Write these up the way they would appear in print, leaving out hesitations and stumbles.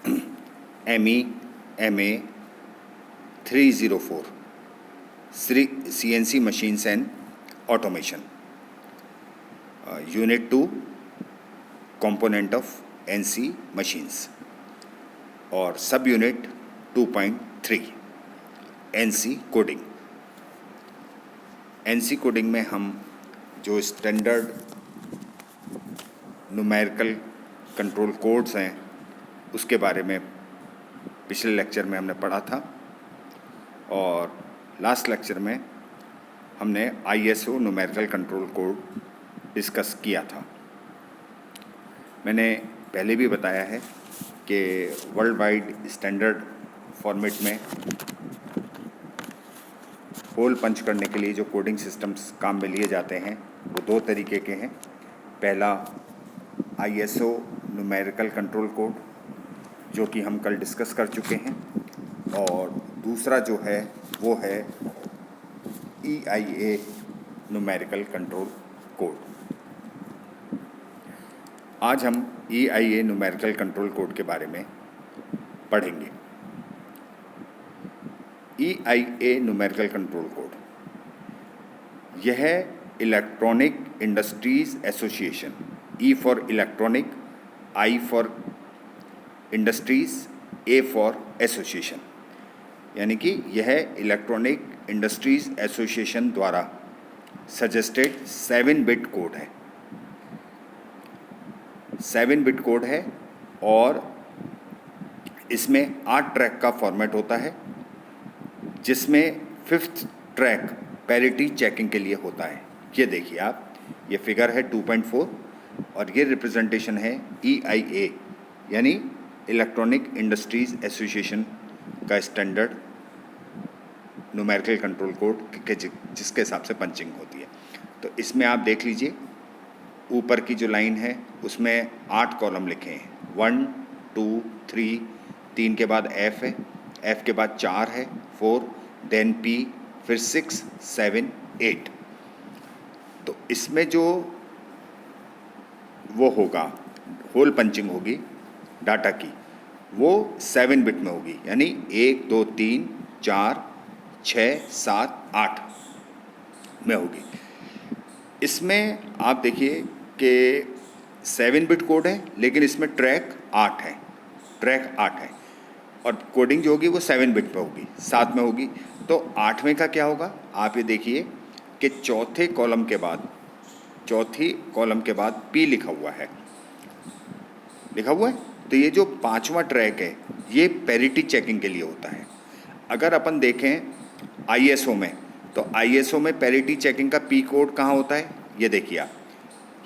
ME MA 304 CNC Machines and Automation, Unit 2 Component of NC Machines, और सब unit 2.3 NC coding. NC coding में हम जो standard numerical control codes हैं उसके बारे में पिछले लेक्चर में हमने पढ़ा था, और लास्ट लेक्चर में हमने ISO numerical control code discuss किया था। मैंने पहले भी बताया है कि वर्ल्ड वाइड स्टैंडर्ड फॉर्मेट में होल पंच करने के लिए जो कोडिंग सिस्टम्स काम में लिए जाते हैं वो दो तरीके के हैं। पहला ISO न्यूमेरिकल कंट्रोल कोड, जो कि हम कल डिस्कस कर चुके हैं, और दूसरा जो है वो है EIA न्यूमेरिकल कंट्रोल कोड। आज हम EIA न्यूमेरिकल कंट्रोल कोड के बारे में पढ़ेंगे। EIA न्यूमेरिकल कंट्रोल कोड, यह electronic industries association, E for electronic, I for industries, A for association, यानी कि यह इलेक्ट्रॉनिक इंडस्ट्रीज एसोसिएशन द्वारा सजेस्टेड 7-बिट कोड है। 7-बिट कोड है और इसमें 8 ट्रैक का फॉर्मेट होता है, जिसमें 5th ट्रैक पैरिटी चेकिंग के लिए होता है। ये देखिए आप, ये फिगर है 2.4 और ये रिप्रेजेंटेशन है EIA यानी इलेक्ट्रॉनिक इंडस्ट्रीज एसोसिएशन का स्टैंडर्ड न्यूमेरिकल कंट्रोल कोड के जिसके हिसाब से पंचिंग होती है। तो इसमें आप देख लीजिए, ऊपर की जो लाइन है उसमें 8 कॉलम लिखे हैं, 1 2 3, 3 के बाद F है, F के बाद 4 है, 4, देन P, फिर 6 7 8। तो इसमें जो वो होगा होल पंचिंग होगी डाटा की, वो 7-बिट में होगी, यानी 1 2 3 4 6 7 8 में होगी। इसमें आप देखिए कि 7-बिट कोड है, लेकिन इसमें ट्रैक 8 है, ट्रैक 8 है, और कोडिंग जो होगी वो 7-बिट पे होगी, 7 में होगी। तो 8वें का क्या होगा, आप ये देखिए कि चौथी कॉलम के बाद P लिखा हुआ है, तो ये जो 5वां ट्रैक है ये पैरिटी चेकिंग के लिए होता है। अगर अपन देखें ISO में, तो ISO में पैरिटी चेकिंग का P कोड कहाँ होता है, ये देखिए आप,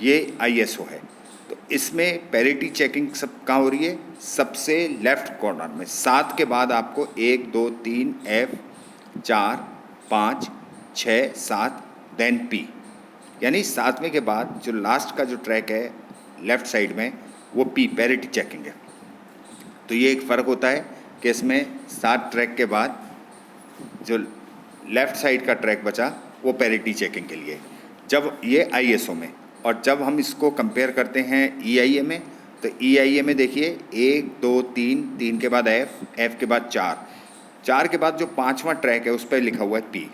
ये ISO है। तो इसमें पैरिटी चेकिंग सब कहाँ हो रही है, सबसे लेफ्ट कॉर्नर में। 7 के बाद आपको 1 2 3 F, 4 5 6 7 देन P, यानी 7वें के बाद जो लास्ट का जो ट्रैक है लेफ़्ट साइड में वो P पैरिटी चेकिंग है। तो ये एक फ़र्क होता है कि इसमें 7 ट्रैक के बाद जो लेफ़्ट साइड का ट्रैक बचा वो पैरिटी चेकिंग के लिए, जब ये ISO में। और जब हम इसको कंपेयर करते हैं EIA में, तो EIA में देखिए 1 2 3, 3 के बाद F, F के बाद 4, 4 के बाद जो 5वां ट्रैक है उस पर लिखा हुआ है P।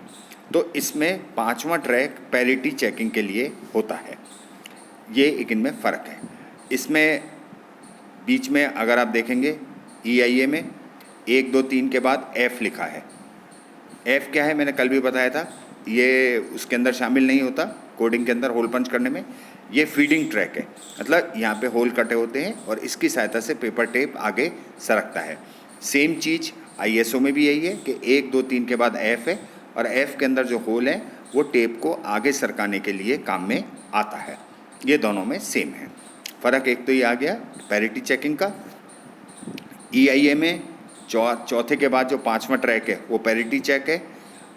तो इसमें 5वां ट्रैक पैरिटी चेकिंग के लिए होता है। ये एक इनमें फ़र्क है। इसमें बीच में अगर आप देखेंगे EIA में 1 2 3 के बाद F लिखा है। F क्या है, मैंने कल भी बताया था, ये उसके अंदर शामिल नहीं होता कोडिंग के अंदर होल पंच करने में। ये फीडिंग ट्रैक है, मतलब यहाँ पे होल कटे होते हैं और इसकी सहायता से पेपर टेप आगे सरकता है। सेम चीज़ ISO में भी यही है कि 1 2 3 के बाद F है, और F के अंदर जो होल है वो टेप को आगे सरकाने के लिए काम में आता है। ये दोनों में सेम है। फ़र्क एक तो ये आ गया पैरिटी चेकिंग का। EIA में चौथे के बाद जो 5वां ट्रैक है वो पैरिटी चेक है,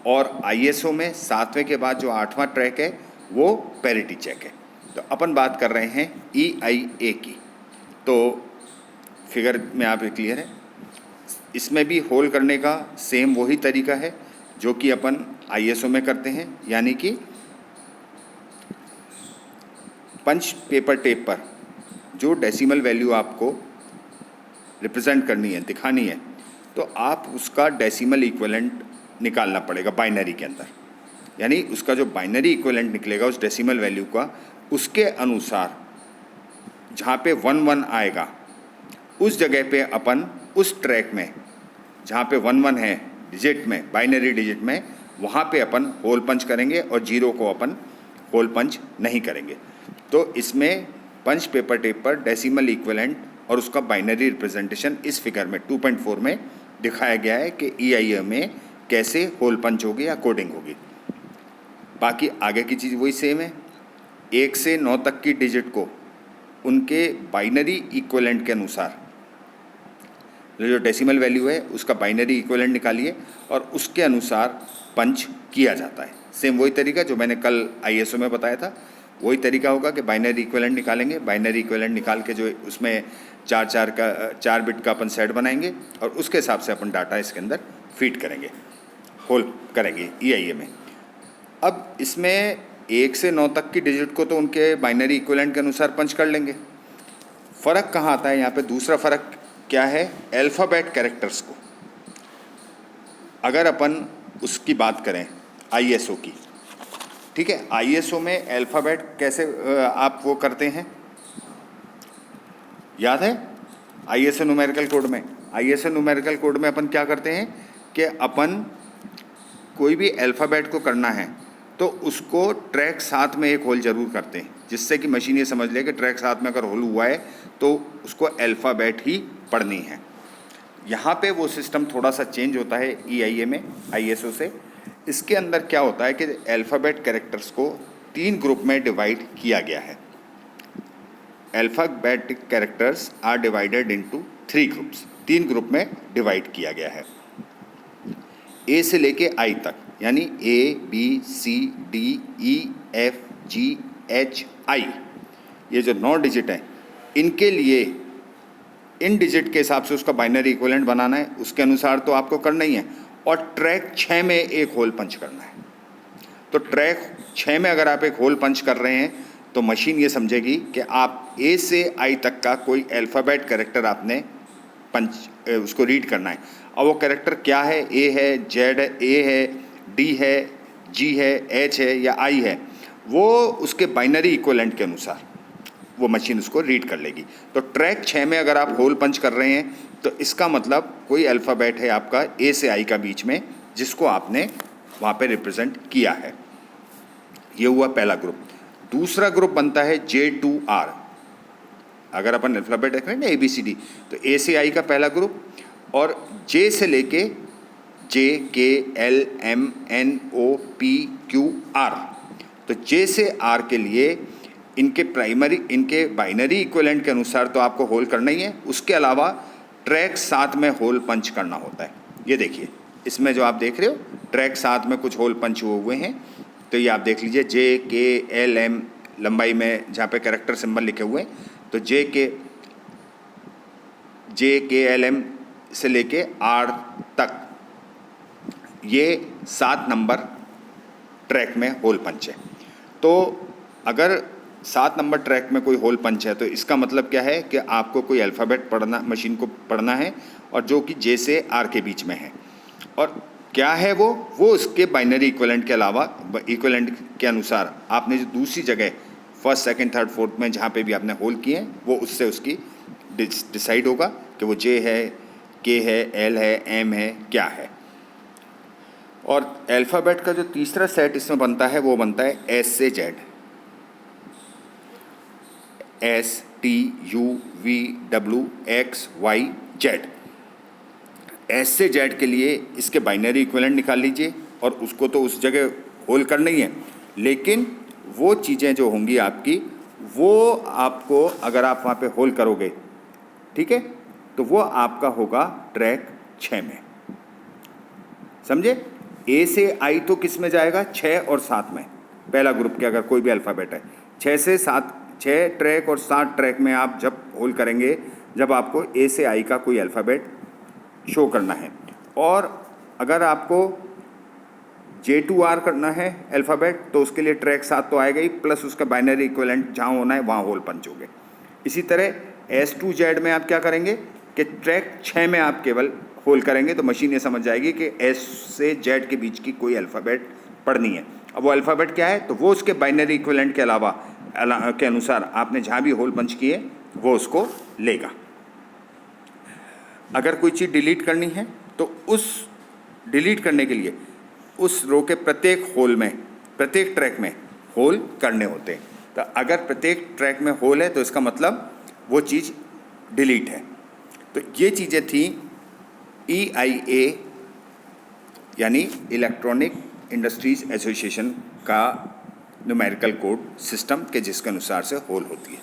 और ISO में 7वें के बाद जो 8वां ट्रैक है वो पैरिटी चेक है। तो अपन बात कर रहे हैं EIA की। तो फिगर में आप क्लियर है, इसमें भी होल करने का सेम वही तरीका है जो कि अपन ISO में करते हैं, यानी कि पंच पेपर टेप पर जो डेसिमल वैल्यू आपको रिप्रेजेंट करनी है, दिखानी है, तो आप उसका डेसिमल इक्विवेलेंट निकालना पड़ेगा बाइनरी के अंदर। यानी उसका जो बाइनरी इक्विवेलेंट निकलेगा उस डेसिमल वैल्यू का, उसके अनुसार जहाँ पे 1 1 आएगा उस जगह पे अपन उस ट्रैक में जहाँ पे 1 1 है डिजिट में, बाइनरी डिजिट में, वहाँ पे अपन होल पंच करेंगे और 0 को अपन होल पंच नहीं करेंगे। तो इसमें पंच पेपर टेप पर डेसिमल इक्विवेलेंट और उसका बाइनरी रिप्रेजेंटेशन इस फिगर में 2.4 में दिखाया गया है कि EIA में कैसे होल पंच होगी या कोडिंग होगी। बाकी आगे की चीज़ वही सेम है। 1 से 9 तक की डिजिट को उनके बाइनरी इक्विवेलेंट के अनुसार जो डेसिमल वैल्यू है उसका बाइनरी इक्विवेलेंट निकालिए और उसके अनुसार पंच किया जाता है। सेम वही तरीका जो मैंने कल ISO में बताया था, वही तरीका होगा कि बाइनरी इक्विवेलेंट निकालेंगे, बाइनरी इक्विवेलेंट निकाल के जो उसमें 4 बिट का अपन सेट बनाएंगे और उसके हिसाब से अपन डाटा इसके अंदर फीड करेंगे, होल करेंगे EIA में। अब इसमें 1 से 9 तक की डिजिट को तो उनके बाइनरी इक्विवेलेंट के अनुसार पंच कर लेंगे। फ़र्क कहाँ आता है यहाँ पे? दूसरा फ़र्क क्या है? अल्फ़ाबेट कैरेक्टर्स को अगर अपन उसकी बात करें ISO की, ठीक है, ISO में अल्फ़ाबेट कैसे आप वो करते हैं, याद है? ISO न्यूमेरिकल कोड में, ISO न्यूमेरिकल कोड में अपन क्या करते हैं कि अपन कोई भी अल्फ़ाबेट को करना है तो उसको ट्रैक 7 में एक होल ज़रूर करते हैं, जिससे कि मशीन ये समझ ले कि ट्रैक 7 में अगर होल हुआ है तो उसको अल्फ़ाबेट ही पढ़नी है। यहाँ पे वो सिस्टम थोड़ा सा चेंज होता है EIA में ISO से। इसके अंदर क्या होता है कि अल्फ़ाबेट कैरेक्टर्स को 3 ग्रुप में डिवाइड किया गया है। Alphabetic characters are divided into 3 groups, 3 group में डिवाइड किया गया है। A से लेके I तक, यानी A B C D E F G H I, ये जो 9 डिजिट हैं, इनके लिए इन डिजिट के हिसाब से उसका बाइनरी इक्विवेलेंट बनाना है, उसके अनुसार तो आपको करना ही है। और ट्रैक 6 में एक होल पंच करना है। तो ट्रैक 6 में अगर आप एक होल पंच कर रहे हैं तो मशीन ये समझेगी कि आप A से I तक का कोई अल्फ़ाबेट कैरेक्टर आपने पंच उसको रीड करना है। अब वो कैरेक्टर क्या है? A है, Z है, A है, D है, G है, H है या I है, वो उसके बाइनरी इक्विवेलेंट के अनुसार वो मशीन उसको रीड कर लेगी। तो ट्रैक 6 में अगर आप होल पंच कर रहे हैं तो इसका मतलब कोई अल्फ़ाबेट है आपका A से I का बीच में, जिसको आपने वहाँ पे रिप्रेजेंट किया है। ये हुआ पहला ग्रुप। दूसरा ग्रुप बनता है J2R। अगर अपन अल्फ़ाबेट देख रहे हैं ना ABCD, तो A से I का पहला ग्रुप और J से लेके J K L M N O P Q R। तो J से R के लिए इनके बाइनरी इक्विवेलेंट के अनुसार तो आपको होल करना ही है, उसके अलावा ट्रैक 7 में होल पंच करना होता है। ये देखिए, इसमें जो आप देख रहे हो ट्रैक 7 में कुछ होल पंच हुए हैं, तो ये आप देख लीजिए J K L M लंबाई में जहाँ पे कैरेक्टर सिंबल लिखे हुए हैं, तो J K L M से लेके R तक ये 7 नंबर ट्रैक में होल पंच है। तो अगर 7 नंबर ट्रैक में कोई होल पंच है तो इसका मतलब क्या है कि आपको कोई अल्फ़ाबेट पढ़ना, मशीन को पढ़ना है, और जो कि J से R के बीच में है। और क्या है वो उसके बाइनरी इक्विवेलेंट के अलावा इक्विवेलेंट के अनुसार आपने जो दूसरी जगह फर्स्ट सेकंड थर्ड फोर्थ में जहाँ पे भी आपने होल किए हैं वो उससे उसकी डिसाइड होगा कि वो J है, K है, L है, M है, क्या है। और अल्फ़ाबेट का जो तीसरा सेट इसमें बनता है वो बनता है S से Z, S T U V W X Y Z। S से Z के लिए इसके बाइनरी इक्विवेलेंट निकाल लीजिए और उसको तो उस जगह होल करना ही है, लेकिन वो चीज़ें जो होंगी आपकी, वो आपको अगर आप वहाँ पे होल करोगे, ठीक है, तो वो आपका होगा ट्रैक 6 में। समझे? A से I तो किस में जाएगा? 6 और 7 में, पहला ग्रुप के अगर कोई भी अल्फ़ाबेट है 6 से 7, 6 ट्रैक और 7 ट्रैक में आप जब होल करेंगे जब आपको A से I का कोई अल्फ़ाबेट शो करना है। और अगर आपको J2R करना है अल्फ़ाबेट तो उसके लिए ट्रैक 7 तो आएगा ही, प्लस उसका बाइनरी इक्विवेलेंट जहाँ होना है वहाँ होल पंच होंगे। इसी तरह S to Z में आप क्या करेंगे? कि ट्रैक 6 में आप केवल होल करेंगे तो मशीन ये समझ जाएगी कि एस से जेड के बीच की कोई अल्फ़ाबेट पढ़नी है। अब वो अल्फ़ाबेट क्या है, तो वो उसके बाइनरी इक्विवेलेंट के अलावा के अनुसार आपने जहाँ भी होल पंच किए वो उसको लेगा। अगर कोई चीज़ डिलीट करनी है तो उस डिलीट करने के लिए उस रो के प्रत्येक होल में, प्रत्येक ट्रैक में होल करने होते हैं। तो अगर प्रत्येक ट्रैक में होल है तो इसका मतलब वो चीज़ डिलीट है। तो ये चीज़ें थी EIA यानी इलेक्ट्रॉनिक इंडस्ट्रीज एसोसिएशन का न्यूमेरिकल कोड सिस्टम के जिसके अनुसार से होल होती है।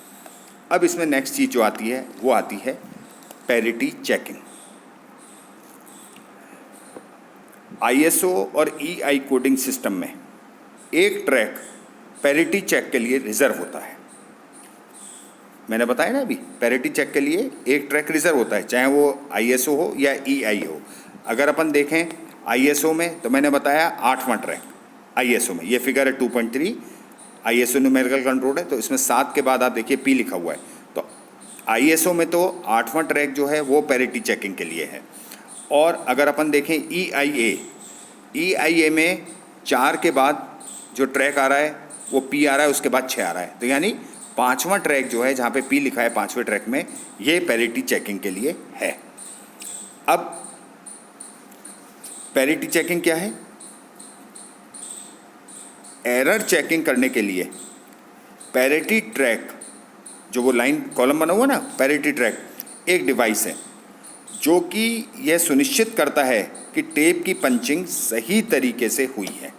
अब इसमें नेक्स्ट चीज़ जो आती है वो आती है पैरिटी चेकिंग। ISO और EI कोडिंग सिस्टम में एक ट्रैक पैरिटी चेक के लिए रिजर्व होता है। मैंने बताया ना अभी, पैरिटी चेक के लिए एक ट्रैक रिजर्व होता है, चाहे वो ISO हो या EI हो। अगर अपन देखें ISO में तो मैंने बताया 8वां ट्रैक ISO में, ये फिगर है 2.3 ISO न्यूमेरिकल कंट्रोल है, तो इसमें 7 के बाद आप देखिए P लिखा हुआ है। तो ISO में तो 8वां ट्रैक जो है वो पैरिटी चेकिंग के लिए है। और अगर अपन देखें EIA में 4 के बाद जो ट्रैक आ रहा है वो P आ रहा है, उसके बाद 6 आ रहा है। तो यानी 5वां ट्रैक जो है जहाँ पे P लिखा है 5वें ट्रैक में, ये पैरिटी चेकिंग के लिए है। अब पैरिटी चेकिंग क्या है? एरर चेकिंग करने के लिए पैरिटी ट्रैक, जो वो लाइन कॉलम बना हुआ ना, पैरिटी ट्रैक एक डिवाइस है जो कि यह सुनिश्चित करता है कि टेप की पंचिंग सही तरीके से हुई है।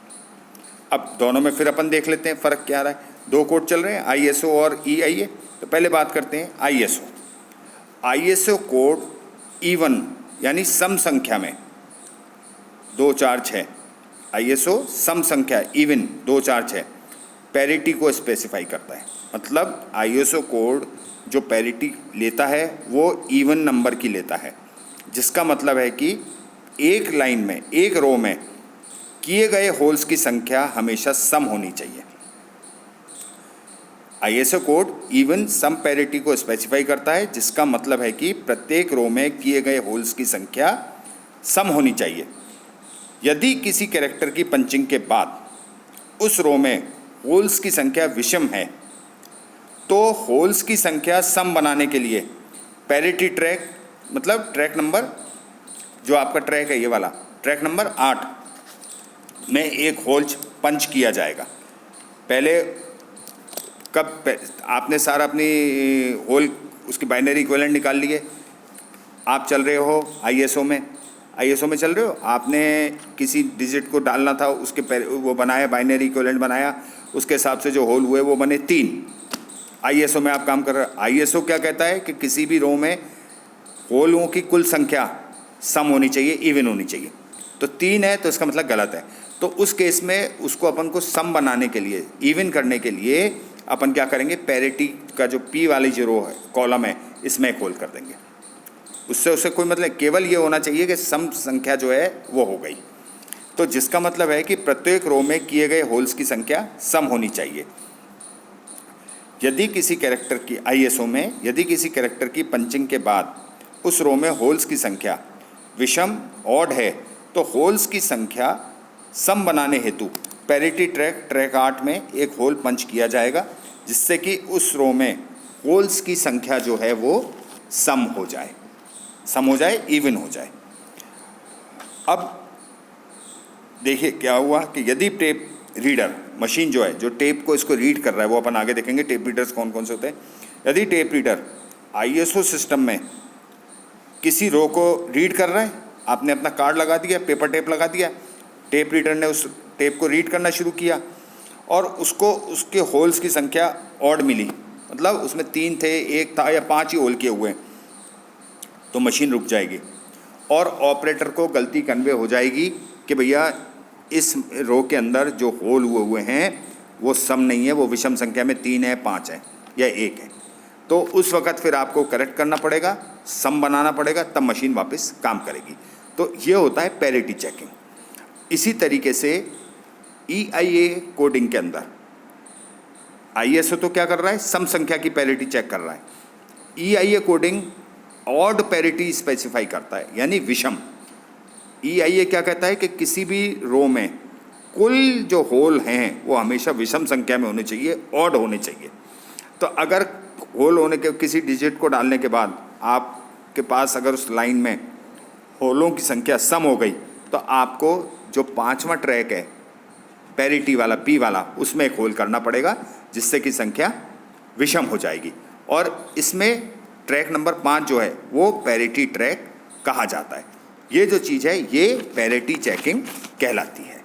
अब दोनों में फिर अपन देख लेते हैं फ़र्क क्या आ रहा है। 2 कोड चल रहे हैं, ISO और EIA। तो पहले बात करते हैं ISO। ISO कोड इवन यानी सम संख्या में 2 4 6, ISO सम संख्या इवन 2 4 6 पैरिटी को स्पेसिफाई करता है। मतलब ISO कोड जो पैरिटी लेता है वो इवन नंबर की लेता है, जिसका मतलब है कि एक लाइन में, एक रो में किए गए होल्स की संख्या हमेशा सम होनी चाहिए। ISO code even sum parity को स्पेसिफाई करता है, जिसका मतलब है कि प्रत्येक रो में किए गए होल्स की संख्या सम होनी चाहिए। यदि किसी कैरेक्टर की पंचिंग के बाद उस रो में होल्स की संख्या विषम है तो होल्स की संख्या सम बनाने के लिए पैरिटी ट्रैक, मतलब ट्रैक नंबर, जो आपका ट्रैक है ये वाला ट्रैक नंबर 8 में एक होल पंच किया जाएगा। पहले कब आपने सारा अपनी होल उसकी बाइनरी इक्विवेलेंट निकाल लिए, आप चल रहे हो ISO में चल रहे हो, आपने किसी डिजिट को डालना था, उसके वो बनाया, बाइनरी इक्विवेलेंट बनाया, उसके हिसाब से जो होल हुए वो बने 3। ISO में आप काम कर रहे हो। ISO क्या कहता है कि किसी भी रो में होलों की कुल संख्या सम होनी चाहिए, इवन होनी चाहिए। तो 3 है तो इसका मतलब गलत है। तो उस केस में उसको अपन को सम बनाने के लिए, इवन करने के लिए अपन क्या करेंगे, पैरिटी का जो P वाली जो रो है, कॉलम है, इसमें एक होल कर देंगे। उससे कोई मतलब, केवल ये होना चाहिए कि सम संख्या जो है वो हो गई। तो जिसका मतलब है कि प्रत्येक रो में किए गए होल्स की संख्या सम होनी चाहिए। यदि किसी कैरेक्टर की ISO में यदि किसी कैरेक्टर की पंचिंग के बाद उस रो में होल्स की संख्या विषम ऑड है तो होल्स की संख्या सम बनाने हेतु पैरिटी ट्रैक 8 में एक होल पंच किया जाएगा, जिससे कि उस रो में होल्स की संख्या जो है वो सम हो जाए, इवन हो जाए। अब देखिए क्या हुआ कि यदि टेप रीडर मशीन जो है, जो टेप को इसको रीड कर रहा है, वो अपन आगे देखेंगे टेप रीडर्स कौन कौन से होते हैं। यदि टेप रीडर ISO सिस्टम में किसी रो को रीड कर रहा है, आपने अपना कार्ड लगा दिया, पेपर टेप लगा दिया, टेप रीडर ने उस टेप को रीड करना शुरू किया और उसको उसके होल्स की संख्या ऑड मिली, मतलब उसमें 3 थे, 1 था या 5 ही होल किए हुए, तो मशीन रुक जाएगी और ऑपरेटर को गलती कन्वे हो जाएगी कि भैया इस रो के अंदर जो होल हुए हैं वो सम नहीं है, वो विषम संख्या में 3 है, 5 है या 1 है। तो उस वक़्त फिर आपको करेक्ट करना पड़ेगा, सम बनाना पड़ेगा, तब मशीन वापस काम करेगी। तो ये होता है पैरिटी चेकिंग। इसी तरीके से EIA कोडिंग के अंदर ISO तो क्या कर रहा है, सम संख्या की पैरिटी चेक कर रहा है। EIA coding odd parity specify करता है, यानी विषम। EIA क्या कहता है कि किसी भी रो में कुल जो होल हैं वो हमेशा विषम संख्या में होने चाहिए, ऑड होने चाहिए। तो अगर होल होने के किसी डिजिट को डालने के बाद आपके पास अगर उस लाइन में होलों की संख्या सम हो गई तो आपको जो 5वां ट्रैक है पैरिटी वाला P वाला, उसमें एक होल करना पड़ेगा जिससे कि संख्या विषम हो जाएगी। और इसमें ट्रैक नंबर 5 जो है वो पैरिटी ट्रैक कहा जाता है। ये जो चीज़ है ये पैरिटी चेकिंग कहलाती है।